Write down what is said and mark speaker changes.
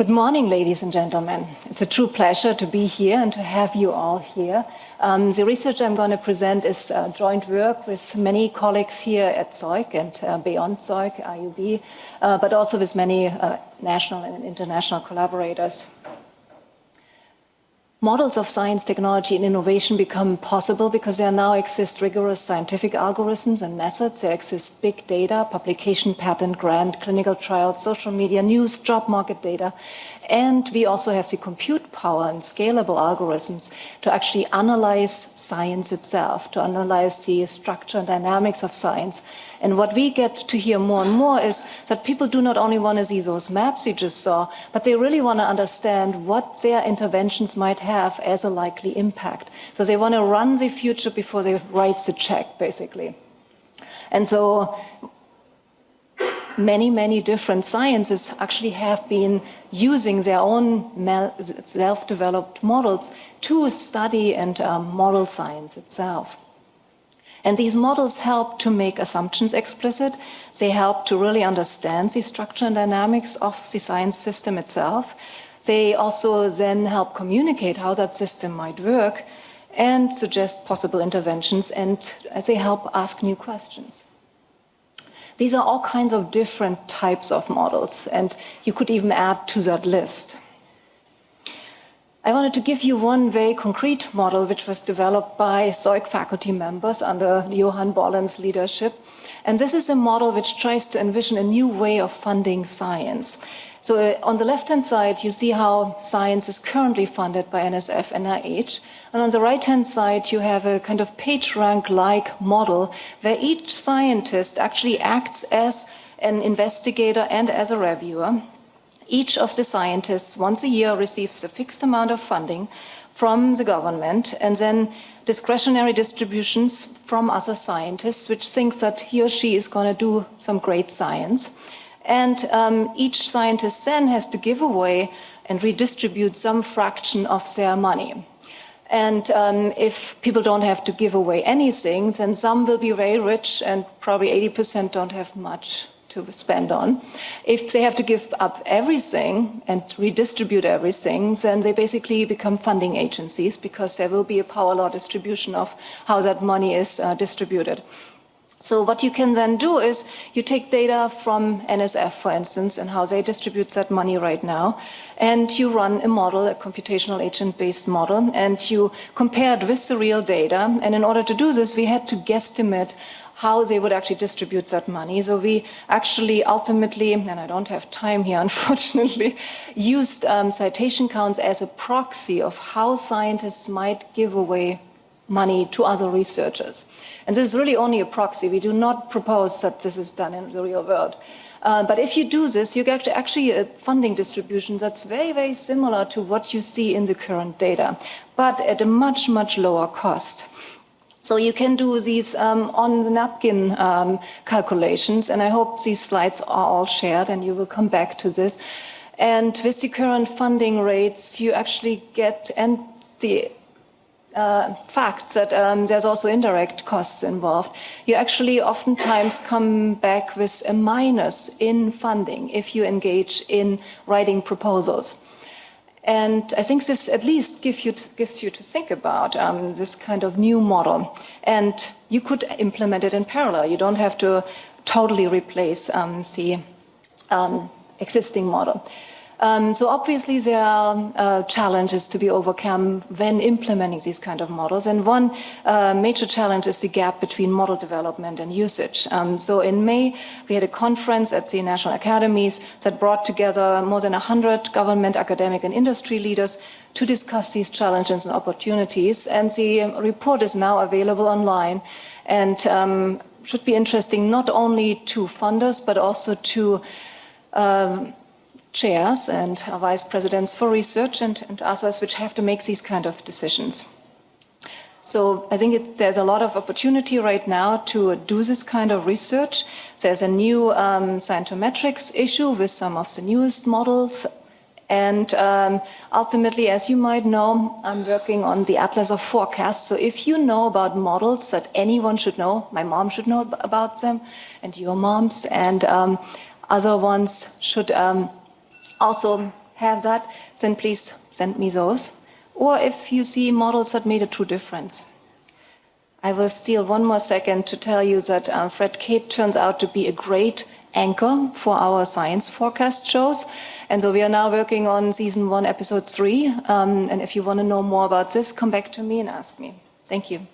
Speaker 1: Good morning, ladies and gentlemen. It's a true pleasure to be here and to have you all here. The research I'm going to present is joint work with many colleagues here at Zeug and beyond Zeug, IUB, but also with many national and international collaborators. Models of science, technology, and innovation become possible because there now exist rigorous scientific algorithms and methods. There exists big data, publication, patent, grant, clinical trials, social media, news, job market data. And we also have the compute power and scalable algorithms to actually analyze science itself, to analyze the structure and dynamics of science. And what we get to hear more and more is that people do not only want to see those maps you just saw, but they really want to understand what their interventions might have as a likely impact. So they want to run the future before they write the check, basically. And so many different sciences actually have been using their own self-developed models to study and model science itself. And these models help to make assumptions explicit. They help to really understand the structure and dynamics of the science system itself. They also then help communicate how that system might work and suggest possible interventions, and they help ask new questions. These are all kinds of different types of models, and you could even add to that list. I wanted to give you one very concrete model which was developed by Zeug faculty members under Johann Bollen's leadership. And this is a model which tries to envision a new way of funding science. So on the left-hand side, you see how science is currently funded by NSF, NIH. And on the right-hand side, you have a kind of PageRank-like model where each scientist actually acts as an investigator and as a reviewer. Each of the scientists once a year receives a fixed amount of funding from the government and then discretionary distributions from other scientists which think that he or she is going to do some great science. And each scientist then has to give away and redistribute some fraction of their money. And if people don't have to give away anything, then some will be very rich and probably 80% don't have much to spend on. If they have to give up everything and redistribute everything, then they basically become funding agencies because there will be a power law distribution of how that money is distributed. So what you can then do is you take data from NSF, for instance, and how they distribute that money right now, and you run a model, a computational agent-based model, and you compare it with the real data. And in order to do this, we had to guesstimate how they would actually distribute that money. So we actually ultimately, and I don't have time here, unfortunately, used citation counts as a proxy of how scientists might give away money to other researchers. And this is really only a proxy. We do not propose that this is done in the real world. But if you do this, you get actually a funding distribution that's very similar to what you see in the current data, but at a much lower cost. So you can do these on the napkin calculations, and I hope these slides are all shared and you will come back to this. And with the current funding rates, you actually get, and the fact that there's also indirect costs involved, you actually oftentimes come back with a minus in funding if you engage in writing proposals. And I think this at least gives you to think about this kind of new model. And you could implement it in parallel. You don't have to totally replace the existing model. So obviously there are challenges to be overcome when implementing these kind of models. And one major challenge is the gap between model development and usage. So in May, we had a conference at the National Academies that brought together more than 100 government, academic, and industry leaders to discuss these challenges and opportunities. And the report is now available online and should be interesting not only to funders, but also to chairs and vice presidents for research and others which have to make these kind of decisions. So I think there's a lot of opportunity right now to do this kind of research. There's a new scientometrics issue with some of the newest models. And ultimately, as you might know, I'm working on the Atlas of Forecasts. So if you know about models that anyone should know, my mom should know about them, and your moms, and other ones should also have that, then please send me those. Or if you see models that made a true difference. I will steal one more second to tell you that Fred Kate turns out to be a great anchor for our science forecast shows. And so we are now working on season 1, episode 3. And if you want to know more about this, come back to me and ask me. Thank you.